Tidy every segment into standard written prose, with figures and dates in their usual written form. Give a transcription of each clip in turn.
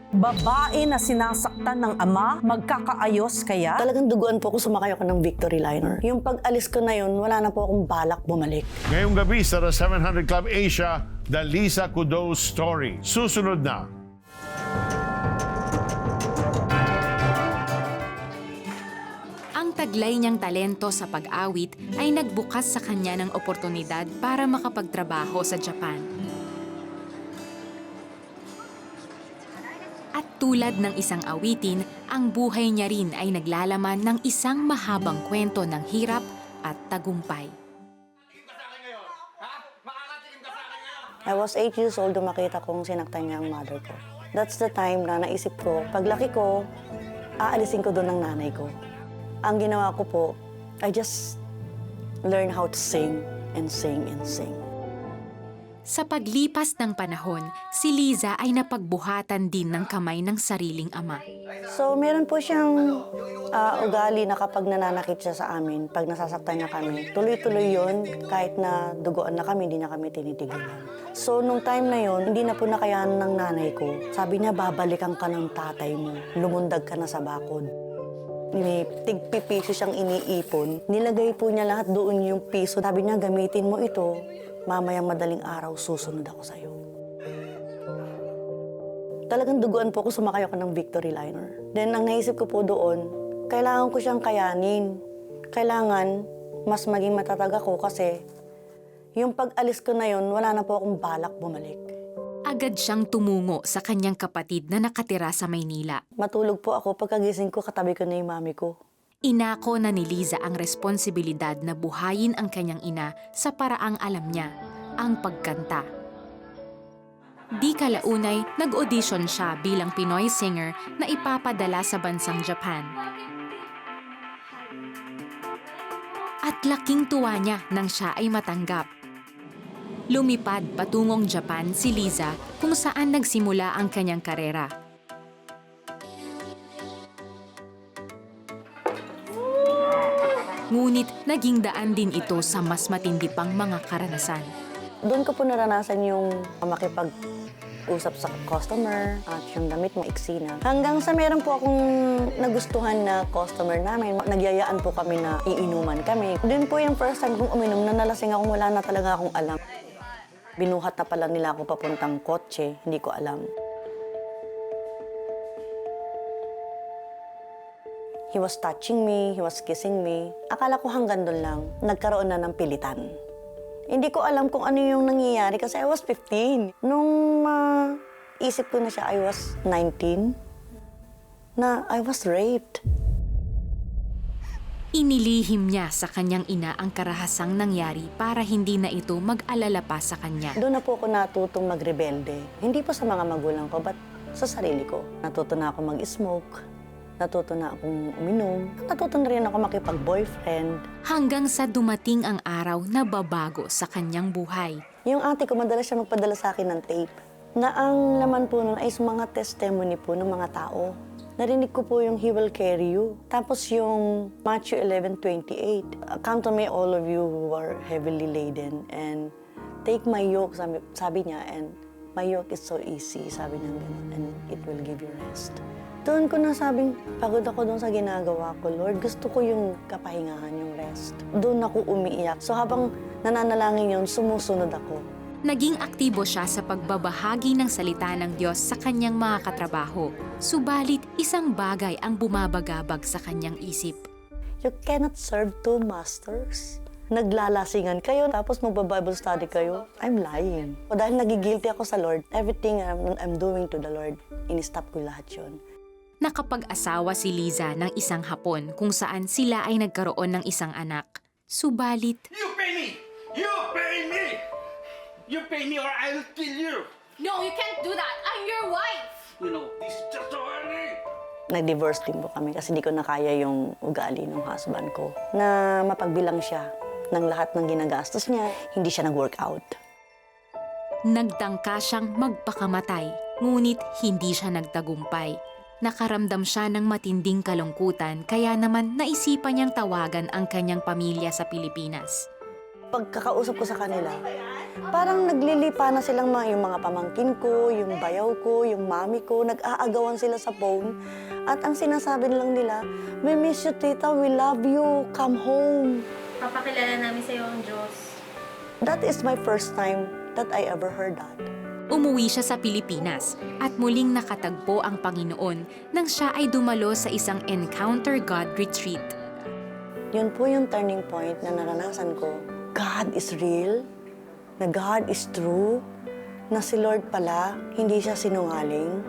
Babae na sinasaktan ng ama, magkakaayos kaya? Talagang duguan po ako, sumakay ako ng Victory Liner. Yung pag-alis ko na yun, wala na po akong balak bumalik. Ngayong gabi sa The 700 Club Asia, The Lisa Kudrow Story. Susunod na. Ang taglay niyang talento sa pag-awit ay nagbukas sa kanya ng oportunidad para makapagtrabaho sa Japan. At tulad ng isang awitin, ang buhay niya rin ay naglalaman ng isang mahabang kwento ng hirap at tagumpay. I was 8 years old nung makita kong sinaktan niya ang mother ko. That's the time na naisip ko, paglaki ko, aalisin ko doon ng nanay ko. Ang ginawa ko po, I just learn how to sing and sing and sing. Sa paglipas ng panahon, si Liza ay napagbuhatan din ng kamay ng sariling ama. So, meron po siyang ugali na kapag nananakit siya sa amin, pag nasasaktan niya kami, tuloy-tuloy yun, kahit na dugoan na kami, hindi na kami tinitigilan. So, nung time na yun, hindi na po nakayanan ng nanay ko. Sabi niya, babalikan ka ng tatay mo, lumundag ka na sa bakod. Tigpipiso siyang iniipon. Nilagay po niya lahat doon yung piso. Sabi niya, gamitin mo ito, mamayang madaling araw, susunod ako sa'yo. Talagang duguan po ako, sumakay ako ng Victory Liner. Then, ang naisip ko po doon, kailangan ko siyang kayanin. Kailangan mas maging matatag ako kasi yung pag-alis ko na yun, wala na po akong balak bumalik. Agad siyang tumungo sa kanyang kapatid na nakatira sa Maynila. Matulog po ako, pagkagising ko, katabi ko na yung mami ko. Inako na ni Liza ang responsibilidad na buhayin ang kanyang ina sa paraang alam niya, ang pagkanta. Di kalaunay, nag-audition siya bilang Pinoy singer na ipapadala sa bansang Japan. At laking tuwa niya nang siya ay matanggap. Lumipad patungong Japan si Liza kung saan nagsimula ang kanyang karera. Ngunit naging daan din ito sa mas matindi pang mga karanasan. Doon ko po naranasan yung makipag-usap sa customer at yung damit mo iksi na. Hanggang sa meron po akong nagustuhan na customer namin, nagyayaan po kami na iinuman kami. Doon po yung first time kong uminom na nalasing akong wala na talaga akong alam. Binuhat na pala nila ako papuntang kotse, hindi ko alam. He was touching me, he was kissing me. Akala ko hanggang doon lang, nagkaroon na ng pilitan. Hindi ko alam kung ano yung nangyayari kasi I was 15. Nung isip ko na siya, I was 19, na I was raped. Inilihim niya sa kanyang ina ang karahasang nangyari para hindi na ito mag-alala pa sa kanya. Doon na po ako natutong magrebelde. Hindi po sa mga magulang ko, but sa sarili ko. Natuto na ako mag-smoke, natuto na akong uminom, natuto na rin ako makipag-boyfriend. Hanggang sa dumating ang araw na babago sa kanyang buhay. Yung ate ko, madalas siya magpadala sa akin ng tape na ang laman po nun ay mga testimony po ng mga tao. Narinig ko po yung He Will Carry You. Tapos yung Matthew 11:28. Come to me all of you who are heavily laden and take my yoke, sabi niya, and my yoke is so easy, sabi niya gano'n, and it will give you rest. Doon ko na sabing, pagod ako doon sa ginagawa ko, Lord. Gusto ko yung kapahingahan, yung rest. Doon ako umiiyak. So habang nananalangin yun, sumusunod ako. Naging aktibo siya sa pagbabahagi ng salita ng Diyos sa kanyang mga katrabaho. Subalit, isang bagay ang bumabagabag sa kanyang isip. You cannot serve two masters. Naglalasingan kayo, tapos magba-Bible study kayo. I'm lying. O dahil nagigilty ako sa Lord, everything I'm doing to the Lord, in-stop ko lahat yun. Nakapag-asawa si Liza ng isang Hapon kung saan sila ay nagkaroon ng isang anak. Subalit, You pay me! You pay me! You pay me or I'll kill you! No, you can't do that. I'm your wife. You know, this is just so early. Nag-divorce din po kami kasi di ko na kaya yung ugali ng husband ko. Na mapagbilang siya ng lahat ng ginagastos niya, hindi siya nag-workout. nagtangka siyang magpakamatay, ngunit hindi siya nagtagumpay. Nakaramdam siya ng matinding kalungkutan kaya naman naisipan niyang tawagan ang kanyang pamilya sa Pilipinas. Pagkakausap ko sa kanila, parang naglilipa na silang yung mga pamangkin ko, yung bayaw ko, yung mami ko, nag-aagawan sila sa phone. At ang sinasabi lang nila, "We miss you, tita. We love you. Come home." Papakilala namin sa iyo ang Diyos. That is my first time that I ever heard that. Umuwi siya sa Pilipinas at muling nakatagpo ang Panginoon nang siya ay dumalo sa isang Encounter God retreat. Yun po yung turning point na naranasan ko. God is real, na God is true, na si Lord pala, hindi siya sinungaling,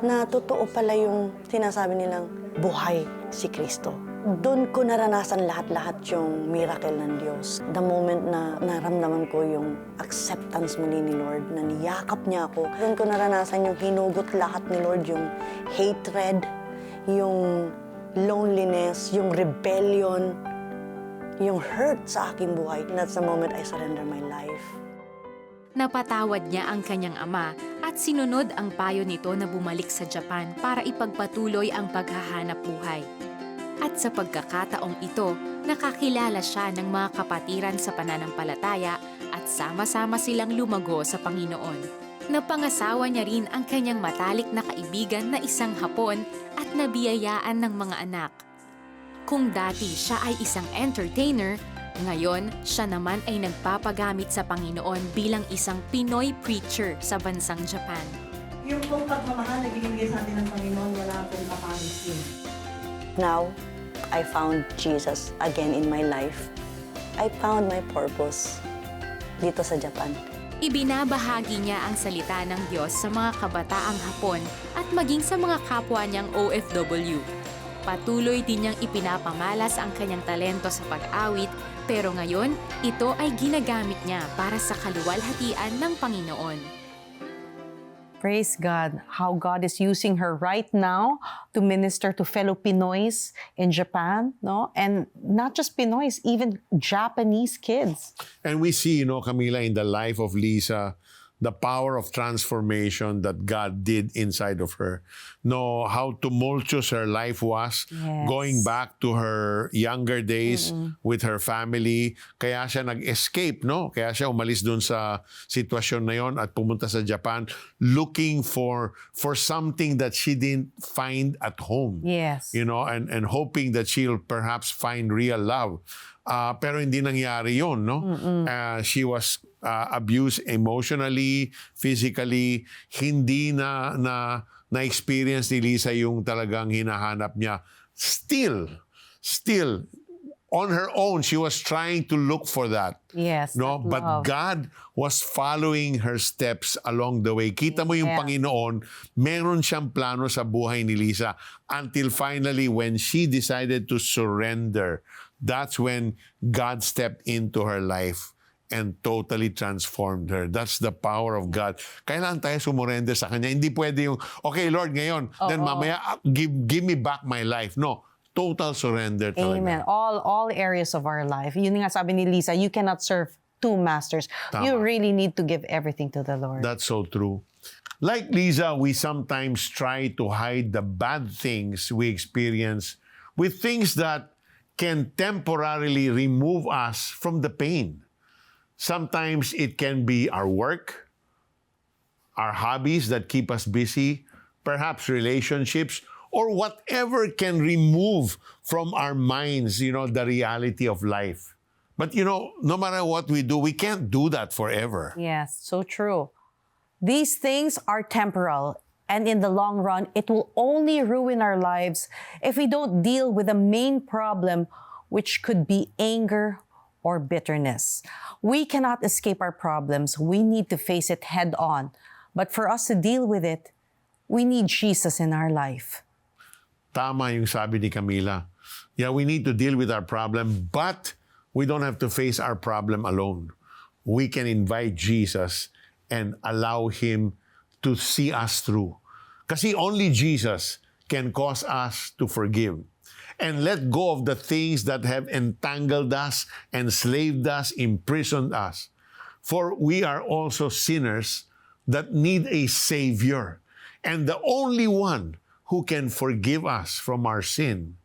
na totoo pala yung sinasabi nilang buhay si Kristo. Doon ko naranasan lahat-lahat yung miracle ng Diyos. The moment na naramdaman ko yung acceptance muli ni Lord, na niyakap niya ako, doon ko naranasan yung hinugot lahat ni Lord, yung hatred, yung loneliness, yung rebellion, yung hurt sa aking buhay. That's the moment I surrender my life. Napatawad niya ang kanyang ama at sinunod ang payo nito na bumalik sa Japan para ipagpatuloy ang paghahanap buhay. At sa pagkakataong ito, nakakilala siya ng mga kapatiran sa pananampalataya at sama-sama silang lumago sa Panginoon. Napangasawa niya rin ang kanyang matalik na kaibigan na isang Hapon at nabiyayaan ng mga anak. Kung dati siya ay isang entertainer, ngayon siya naman ay nagpapagamit sa Panginoon bilang isang Pinoy preacher sa bansang Japan. Yung pong pagmamahal na binibigay sa atin ng Panginoon, wala pong kapanis yun. Now, I found Jesus again in my life. I found my purpose dito sa Japan. Ibinabahagi niya ang salita ng Diyos sa mga kabataang Hapon at maging sa mga kapwa niyang OFW. Patuloy din niyang ipinapamalas ang kanyang talento sa pag-awit, pero ngayon, ito ay ginagamit niya para sa kaluwalhatian ng Panginoon. Praise God, how God is using her right now to minister to fellow Pinoys in Japan, no? And not just Pinoys, even Japanese kids. And we see, Camila, in the life of Lisa, the power of transformation that God did inside of her. Know how tumultuous her life was, Yes. going back to her younger days with her family. Kaya siya nag-escape, no? Kaya siya umalis dun sa sitwasyon na yon at pumunta sa Japan looking for something that she didn't find at home. Yes. And hoping that she'll perhaps find real love. Pero hindi nangyari yun, no? She was abused emotionally, physically. Hindi na-experience ni Lisa yung talagang hinahanap niya. Still, on her own, she was trying to look for that. Yes. No, that but love. God was following her steps along the way. Kita mo yung Yeah. Panginoon, meron siyang plano sa buhay ni Lisa until finally when she decided to surrender, that's when God stepped into her life and totally transformed her. That's the power of God. Kailangan tayo sumurrender sa Kanya. Hindi pwede yung, okay, Lord, ngayon, then mamaya, give me back my life. No, total surrender talaga. Amen. All areas of our life. Yun nga sabi ni Lisa, you cannot serve two masters. Tama. You really need to give everything to the Lord. That's so true. Like Lisa, we sometimes try to hide the bad things we experience with things that can temporarily remove us from the pain. Sometimes it can be our work, our hobbies that keep us busy, perhaps relationships, or whatever can remove from our minds, the reality of life. But, no matter what we do, we can't do that forever. Yes, so true. These things are temporal, and in the long run, it will only ruin our lives if we don't deal with the main problem, which could be anger or bitterness. We cannot escape our problems. We need to face it head on. But for us to deal with it, we need Jesus in our life. Tama yung sabi ni Camila. Yeah, we need to deal with our problem, but we don't have to face our problem alone. We can invite Jesus and allow Him to see us through. Kasi only Jesus can cause us to forgive and let go of the things that have entangled us, enslaved us, imprisoned us. For we are also sinners that need a Savior. And the only one who can forgive us from our sin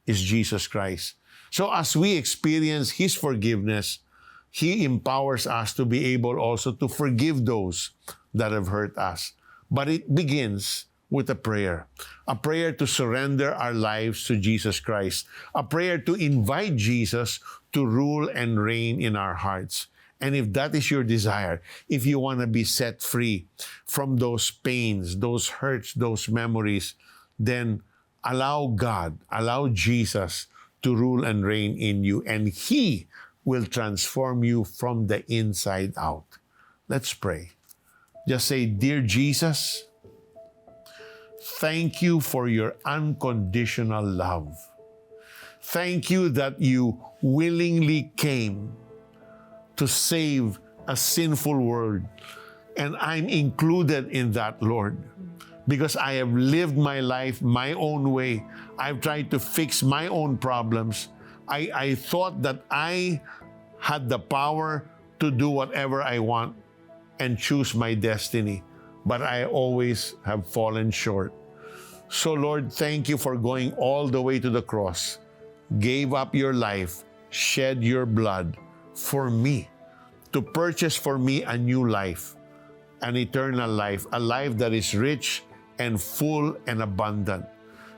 is Jesus Christ. So as we experience His forgiveness, He empowers us to be able also to forgive those that have hurt us. But it begins with a prayer to surrender our lives to Jesus Christ, a prayer to invite Jesus to rule and reign in our hearts. And if that is your desire, if you want to be set free from those pains, those hurts, those memories, then allow God, allow Jesus to rule and reign in you, and He will transform you from the inside out. Let's pray. Just say, Dear Jesus, thank you for your unconditional love. Thank you that you willingly came to save a sinful world. And I'm included in that, Lord, because I have lived my life my own way. I've tried to fix my own problems. I thought that I had the power to do whatever I want and choose my destiny, but I always have fallen short. So Lord, thank you for going all the way to the cross, gave up your life, shed your blood for me, to purchase for me a new life, an eternal life, a life that is rich and full and abundant.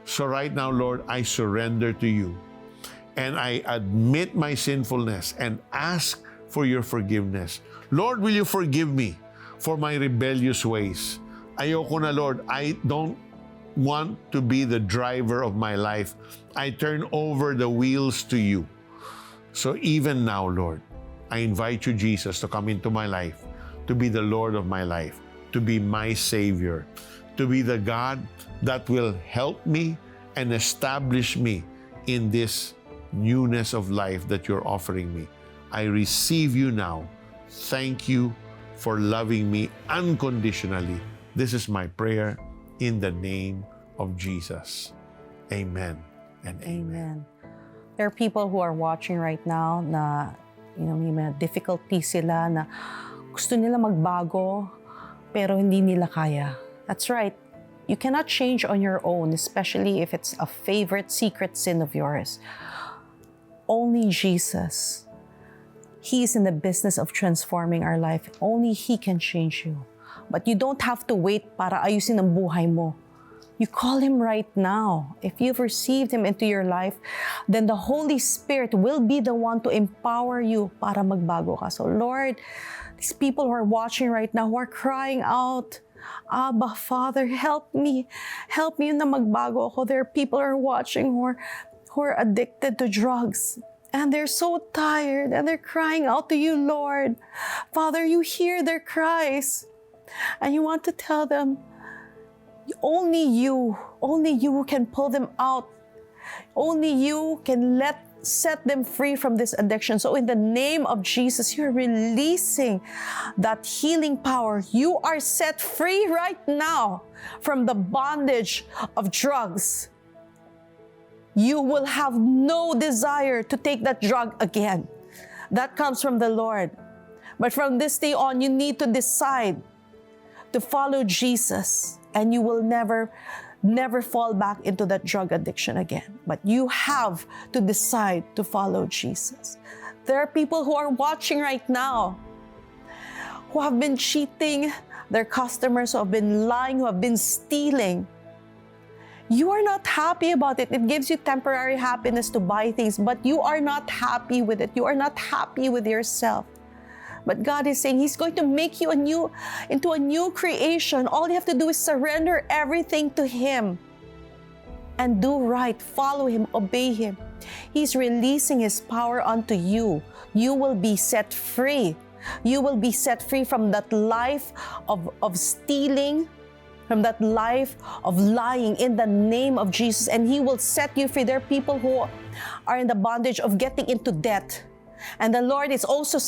So right now, Lord, I surrender to you, and I admit my sinfulness and ask for your forgiveness. Lord, will you forgive me for my rebellious ways? Ayoko na, Lord. I don't want to be the driver of my life. I turn over the wheels to you. So even now, Lord, I invite you, Jesus, to come into my life, to be the Lord of my life, to be my Savior, to be the God that will help me and establish me in this newness of life that you're offering me. I receive you now. Thank you for loving me unconditionally. This is my prayer in the name of Jesus. Amen and amen. Amen. There are people who are watching right now na may mga difficulties sila na gusto nila magbago pero hindi nila kaya. That's right. You cannot change on your own, especially if it's a favorite secret sin of yours. Only Jesus. He is in the business of transforming our life. Only He can change you. But you don't have to wait para ayusin ang buhay mo. You call Him right now. If you've received Him into your life, then the Holy Spirit will be the one to empower you para magbago ka. So Lord, these people who are watching right now, who are crying out, Abba, Father, help me. Help me na magbago ako. There are people who are watching who are addicted to drugs. And they're so tired and they're crying out to you, Lord. Father, you hear their cries. And you want to tell them, only you can pull them out. Only you can set them free from this addiction. So in the name of Jesus, you're releasing that healing power. You are set free right now from the bondage of drugs. You will have no desire to take that drug again. That comes from the Lord. But from this day on, you need to decide to follow Jesus, and you will never fall back into that drug addiction again. But you have to decide to follow Jesus. There are people who are watching right now who have been cheating their customers, who have been lying, who have been stealing. You are not happy about it. It gives you temporary happiness to buy things, but you are not happy with it. You are not happy with yourself. But God is saying He's going to make you into a new creation. All you have to do is surrender everything to Him and do right. Follow Him, obey Him. He's releasing His power unto you. You will be set free. You will be set free from that life of stealing, from that life of lying in the name of Jesus. And He will set you free. There are people who are in the bondage of getting into debt. And the Lord is also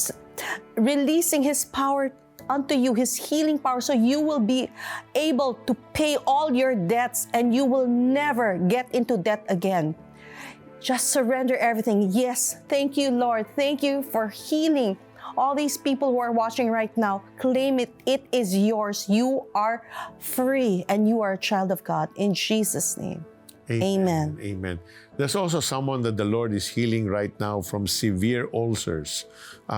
releasing His power unto you, His healing power, so you will be able to pay all your debts and you will never get into debt again. Just surrender everything. Yes, thank you, Lord. Thank you for healing all these people who are watching right now. Claim it. It is yours. You are free and you are a child of God. In Jesus' name. Amen. Amen. There's also someone that the Lord is healing right now from severe ulcers.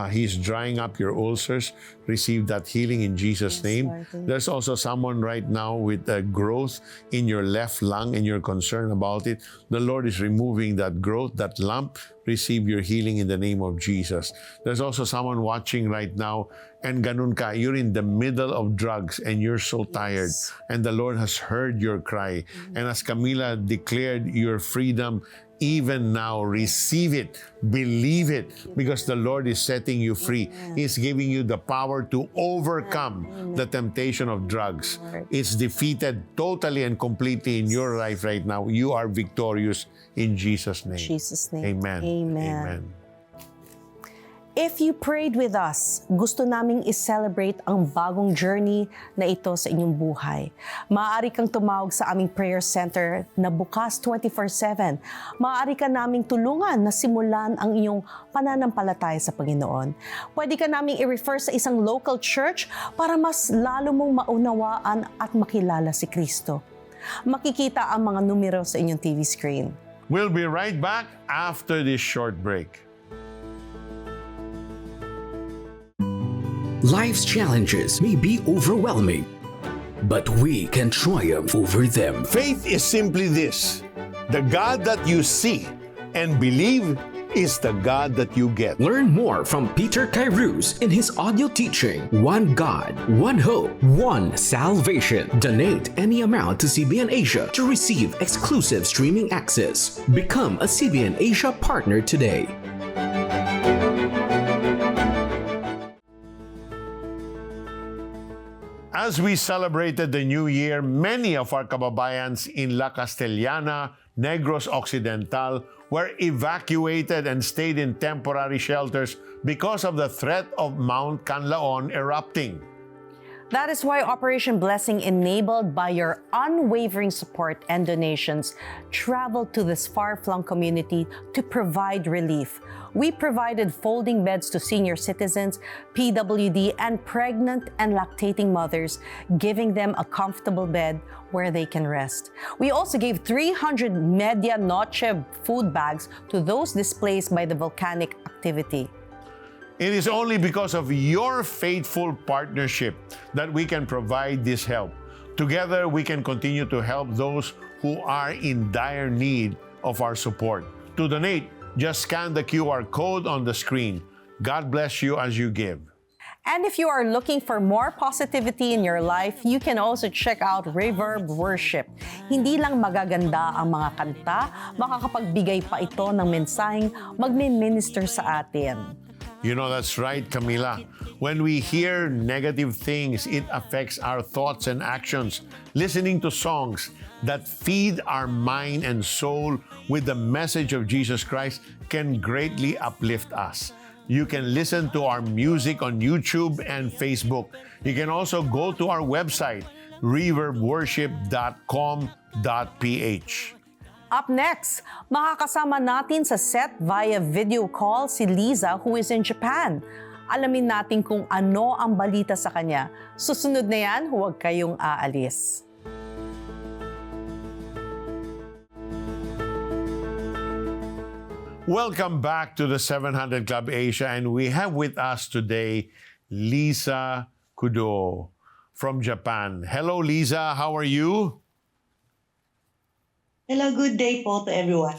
He's drying up your ulcers. Receive that healing in Jesus' name. There's also someone right now with a growth in your left lung and you're concerned about it. The Lord is removing that growth, that lump. Receive your healing in the name of Jesus. There's also someone watching right now and ganun ka, you're in the middle of drugs and you're so tired. And the Lord has heard your cry. And as Camila declared your freedom, even now, receive it, believe it, because the Lord is setting you free. He's giving you the power to overcome the temptation of drugs. It's defeated totally and completely in your life right now. You are victorious in Jesus' name. Jesus' name. Amen. Amen. Amen. If you prayed with us, gusto naming i-celebrate ang bagong journey na ito sa inyong buhay. Maaari kang tumawag sa aming prayer center na bukas 24/7. Maaari ka naming tulungan na simulan ang iyong pananampalataya sa Panginoon. Pwede ka naming i-refer sa isang local church para mas lalo mong maunawaan at makilala si Kristo. Makikita ang mga numero sa inyong TV screen. We'll be right back after this short break. Life's challenges may be overwhelming, but we can triumph over them. Faith is simply this: the God that you see and believe is the God that you get. Learn more from Peter Kairos in his audio teaching, One God, One Hope, One Salvation. Donate any amount to CBN Asia to receive exclusive streaming access. Become a CBN Asia partner today. As we celebrated the new year, many of our kababayans in La Castellana, Negros Occidental were evacuated and stayed in temporary shelters because of the threat of Mount Canlaon erupting. That is why Operation Blessing, enabled by your unwavering support and donations, traveled to this far-flung community to provide relief. We provided folding beds to senior citizens, PWD, and pregnant and lactating mothers, giving them a comfortable bed where they can rest. We also gave 300 Media Noche food bags to those displaced by the volcanic activity. It is only because of your faithful partnership that we can provide this help. Together, we can continue to help those who are in dire need of our support. To donate, just scan the QR code on the screen. God bless you as you give. And if you are looking for more positivity in your life, you can also check out Reverb Worship. Hindi lang magaganda ang mga kanta, makakapagbigay pa ito ng mensaheng magme-minister sa atin. You know, that's right, Camila. When we hear negative things, it affects our thoughts and actions. Listening to songs that feed our mind and soul with the message of Jesus Christ can greatly uplift us. You can listen to our music on YouTube and Facebook. You can also go to our website, reverbworship.com.ph. Up next, makakasama natin sa set via video call si Liza, who is in Japan. Alamin natin kung ano ang balita sa kanya. Susunod na yan, huwag kayong aalis. Welcome back to the 700 Club Asia, and we have with us today Lisa Kudo from Japan. Hello, Lisa. How are you? Hello, good day po to everyone.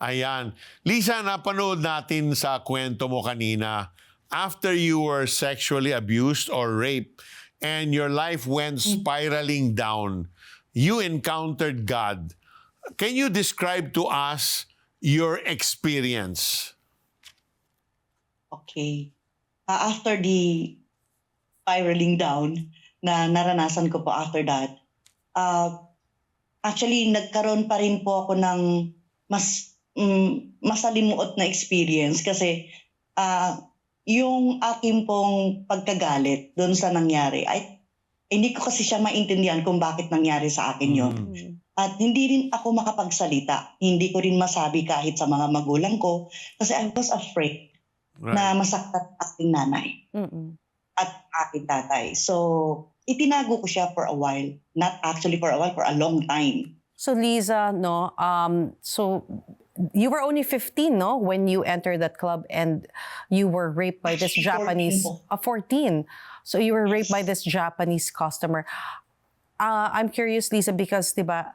Ayan. Lisa, napanood natin sa kwento mo kanina, after you were sexually abused or raped and your life went spiraling down, you encountered God. Can you describe to us your experience? Okay. After the spiraling down na naranasan ko po after that, actually, nagkaroon pa rin po ako ng masalimuot na experience kasi yung aking pong pagkagalit doon sa nangyari, ay hindi ko kasi siya maintindihan kung bakit nangyari sa akin yun. At hindi rin ako makapagsalita. Hindi ko rin masabi kahit sa mga magulang ko kasi I was afraid na masaktan aking nanay at aking tatay. So, itinago ko siya for a while. Not actually for a while, for a long time. So Liza, no, so You were only 15, no, when you entered that club and you were raped by this Actually, 14 Japanese, po. 14. So you were raped by Yes. this Japanese customer. I'm curious, Lisa, because, diba,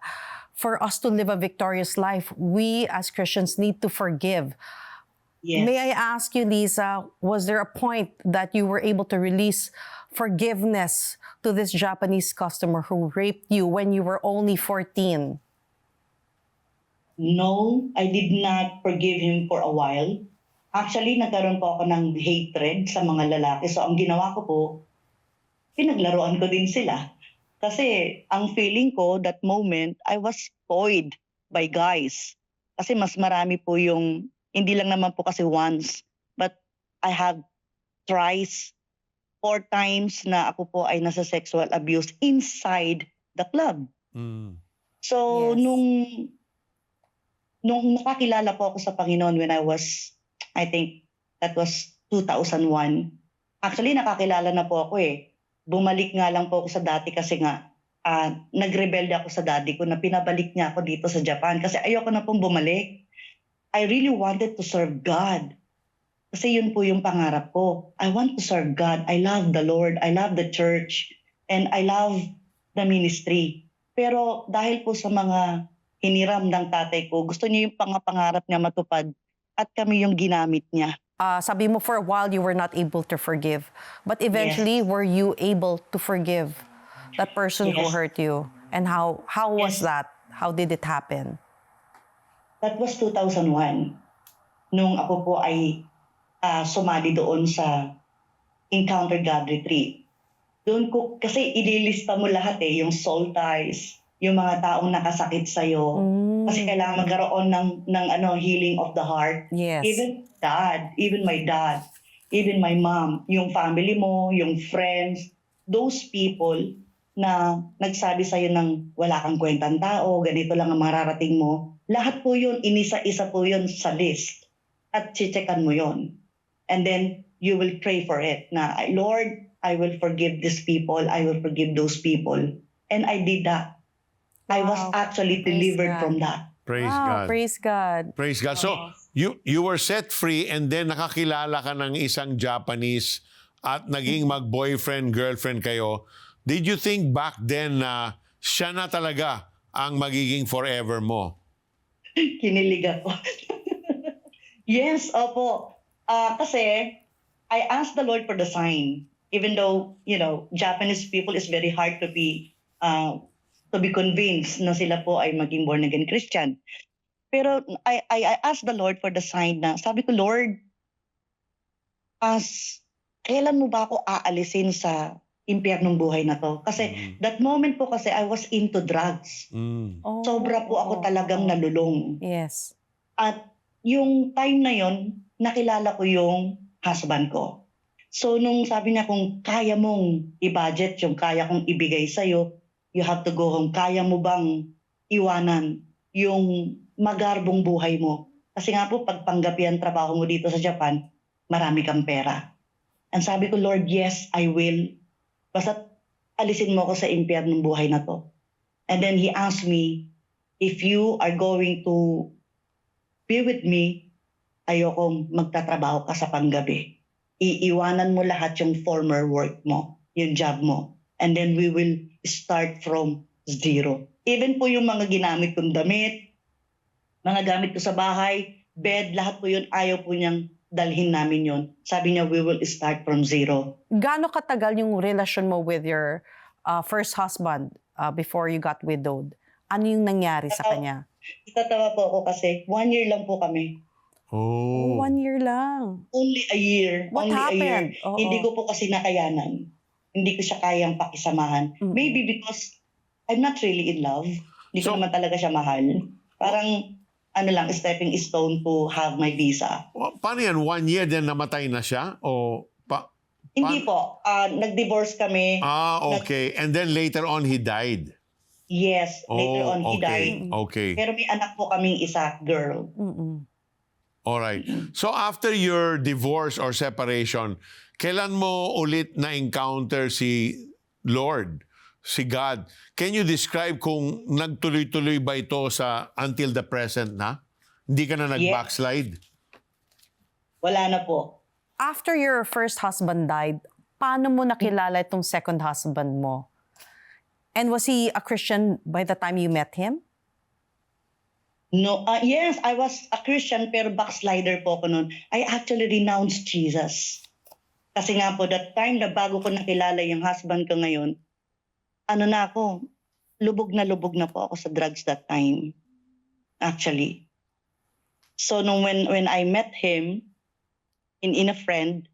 for us to live a victorious life, we as Christians need to forgive. Yes. May I ask you, Lisa, was there a point that you were able to release forgiveness to this Japanese customer who raped you when you were only 14? No, I did not forgive him for a while. Actually, nagkaroon po ako ng hatred sa mga lalaki. So, ang ginawa ko po, pinaglaruan ko din sila. Kasi, ang feeling ko, that moment, I was spoiled by guys. Kasi mas marami po yung, hindi lang naman po kasi once, but I have thrice, 4 times na ako po ay nasa sexual abuse inside the club. Mm. So, Yes. nung nakakilala po ako sa Panginoon when I was, I think, that was 2001. Actually, nakakilala na po ako eh. Bumalik nga lang po ako sa dati kasi nga, nagrebelde ako sa daddy ko na pinabalik niya ako dito sa Japan kasi ayoko na pong bumalik. I really wanted to serve God. Kasi yun po yung pangarap ko. I want to serve God. I love the Lord. I love the church. And I love the ministry. Pero dahil po sa mga hiniram ng tatay ko, gusto niya yung pangarap niya matupad at kami yung ginamit niya. Sabi mo for a while you were not able to forgive. But eventually, Yes. were you able to forgive that person who Yes. hurt you? And how was Yes. that? How did it happen? That was 2001. Nung ako po ay sumali doon sa Encounter God Retreat. Doon ko, kasi ililista mo lahat eh, yung soul ties, yung mga taong nakasakit sa'yo. Kasi kailangan magkaroon ng healing of the heart. Yes. Even my dad, even my mom, yung family mo, yung friends, those people na nagsabi sa'yo ng wala kang kwentang tao, ganito lang ang mararating mo, lahat po yun, inisa-isa po yun sa list. At checkan mo yun. And then, you will pray for it na, Lord, I will forgive these people, I will forgive those people. And I did that. I was Wow. actually Praise delivered God. from that. Praise Wow, God. praise God. Praise God. So, you were set free and then nakakilala ka ng isang Japanese at naging mag-boyfriend, girlfriend kayo. Did you think back then na siya na talaga ang magiging forever mo? Kinilig ako. Yes, opo. Kasi I asked the Lord for the sign. Even though, Japanese people is very hard to be convinced na sila po ay maging born again Christian. Pero I asked the Lord for the sign na, sabi ko, Lord, kailan mo ba ako aalisin sa impyernong buhay na to? Kasi that moment po kasi I was into drugs. Mm. Oh, Sobra po ako talagang nalulong. Yes. At yung time na yon, nakilala ko yung husband ko. So nung sabi niya kung kaya mong i-budget, yung kaya kong ibigay sa'yo, you have to go home. Kaya mo bang iwanan yung magarbong buhay mo? Kasi nga po, pag panggabi ang trabaho mo dito sa Japan, marami kang pera. And sabi ko, Lord, yes, I will. Basta alisin mo ako sa impyernong buhay na to. And then he asked me, if you are going to be with me, ayokong magtatrabaho ka sa panggabi. Iiwanan mo lahat yung former work mo, yung job mo. And then we will start from zero. Even po yung mga ginamit kong damit, mga gamit ko sa bahay, bed, lahat po yun, ayaw po niyang dalhin namin yun. Sabi niya, we will start from zero. Gaano katagal yung relasyon mo with your first husband before you got widowed? Ano yung nangyari sa kanya? Itatawa po ako kasi 1 year lang po kami. Oh. 1 year lang. Only a year. What only happened? A year. Oo. Hindi ko po kasi nakayanan. Hindi ko siya kayang pakisamahan. Mm-mm. Maybe because I'm not really in love. Hindi ko So- naman talaga siya mahal. Parang, stepping stone to have my visa. Paano yan? 1 year then namatay na siya? O Hindi po. Nag-divorce kami. Okay. And then later on, he died. Yes. Later on, he died. Okay. Pero may anak po kaming isa, girl. Mm-mm. All right. So after your divorce or separation, kailan mo ulit na-encounter si Lord, si God? Can you describe kung nagtuloy-tuloy ba ito sa until the present na? Hindi ka na nag-backslide? Wala na po. After your first husband died, paano mo nakilala itong second husband mo? And was he a Christian by the time you met him? No, yes, I was a Christian pero backslider po ako noon. I actually renounced Jesus. Kasi nga po, that time na bago ko nakilala yung husband ko ngayon, ano na ako, lubog na po ako sa drugs that time. Actually. So when I met him in a friend,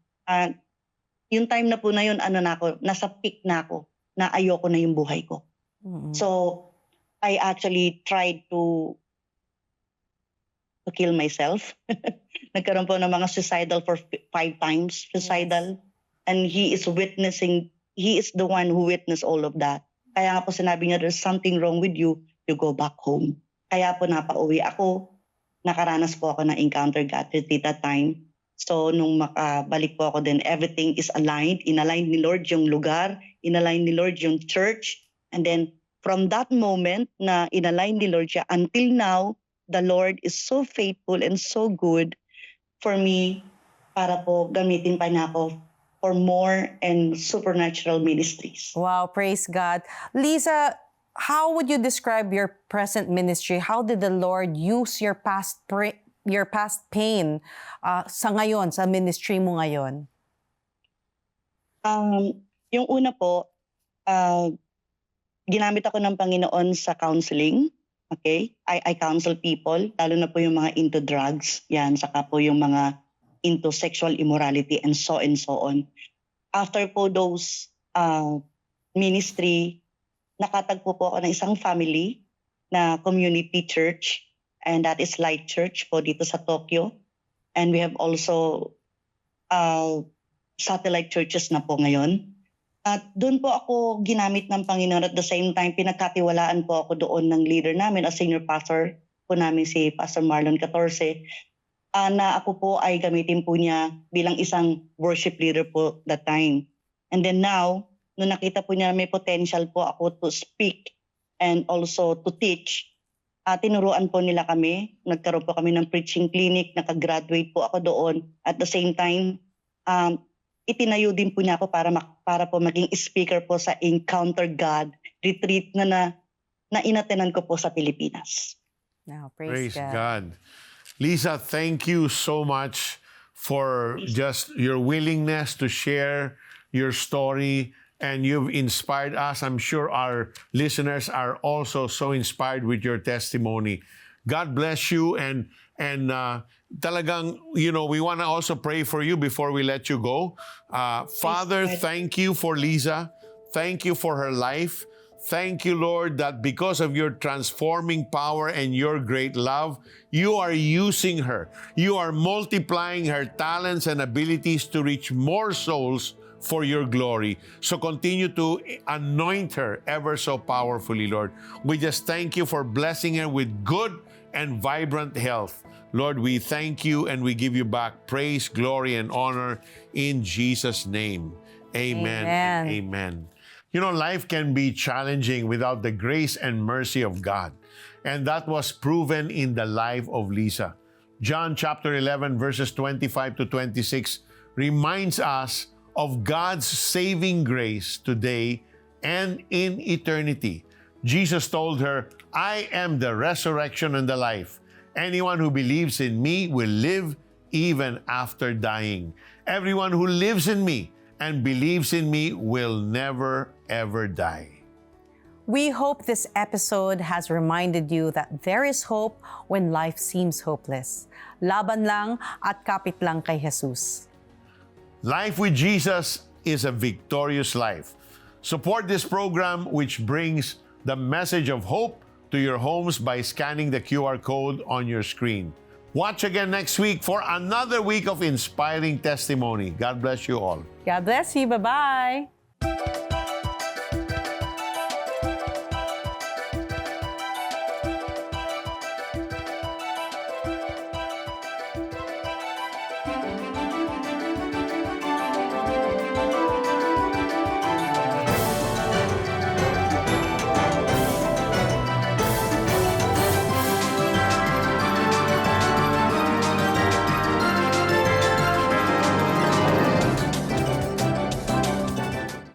yung time na po na yun, ano na ako, nasa peak na ako, na ayoko na yung buhay ko. Mm-mm. So I actually tried to kill myself. Nagkaroon po ng mga suicidal for 5 times, suicidal. And he is the one who witnessed all of that. Kaya nga po sinabi niya, there's something wrong with you, you go back home. Kaya po napauwi ako, nakaranas po ako ng encounter God at that time. So nung makabalik po ako din, everything is aligned. Inalign ni Lord yung lugar, inalign ni Lord yung church. And then from that moment na inalign ni Lord siya, until now, the Lord is so faithful and so good for me para po gamitin pa niya ako for more and supernatural ministries. Wow, praise God. Lisa, how would you describe your present ministry? How did the Lord use your past pain sa ngayon, sa ministry mo ngayon? Yung una po, ginamit ako ng Panginoon sa counseling. Okay? I counsel people, lalo na po yung mga into drugs, yan, saka po yung mga into sexual immorality and so on. After po those ministry, nakatagpo po ako ng isang family na community church, and that is Light Church po dito sa Tokyo. And we have also satellite churches na po ngayon. At doon po ako ginamit ng Panginoon. At the same time, pinagkatiwalaan po ako doon ng leader namin, a senior pastor po namin si Pastor Marlon 14, na ako po ay gamitin po niya bilang isang worship leader po that time. And then now, nung nakita po niya may potential po ako to speak and also to teach, tinuruan po nila kami. Nagkaroon po kami ng preaching clinic, nakagraduate po ako doon. At the same time, itinayo din po niya ako para po maging speaker po sa Encounter God retreat na inatenan ko po sa Pilipinas. No, Praise God. Lisa, thank you so much for just your willingness to share your story, and you've inspired us. I'm sure our listeners are also so inspired with your testimony. God bless you, and talagang, you know, we want to also pray for you before we let you go. Father, thank you for Lisa. Thank you for her life. Thank you, Lord, that because of your transforming power and your great love, you are using her. You are multiplying her talents and abilities to reach more souls for your glory. So continue to anoint her ever so powerfully, Lord. We just thank you for blessing her with good and vibrant health. Lord, we thank you and we give you back praise, glory, and honor in Jesus' name. Amen. Amen. And amen. You know, life can be challenging without the grace and mercy of God. And that was proven in the life of Lisa. John chapter 11, verses 25 to 26 reminds us of God's saving grace today and in eternity. Jesus told her, I am the resurrection and the life. Anyone who believes in me will live even after dying. Everyone who lives in me and believes in me will never, ever die. We hope this episode has reminded you that there is hope when life seems hopeless. Laban lang at kapit lang kay Jesus. Life with Jesus is a victorious life. Support this program, which brings the message of hope to your homes by scanning the QR code on your screen. Watch again next week for another week of inspiring testimony. God bless you all. God bless you. Bye-bye.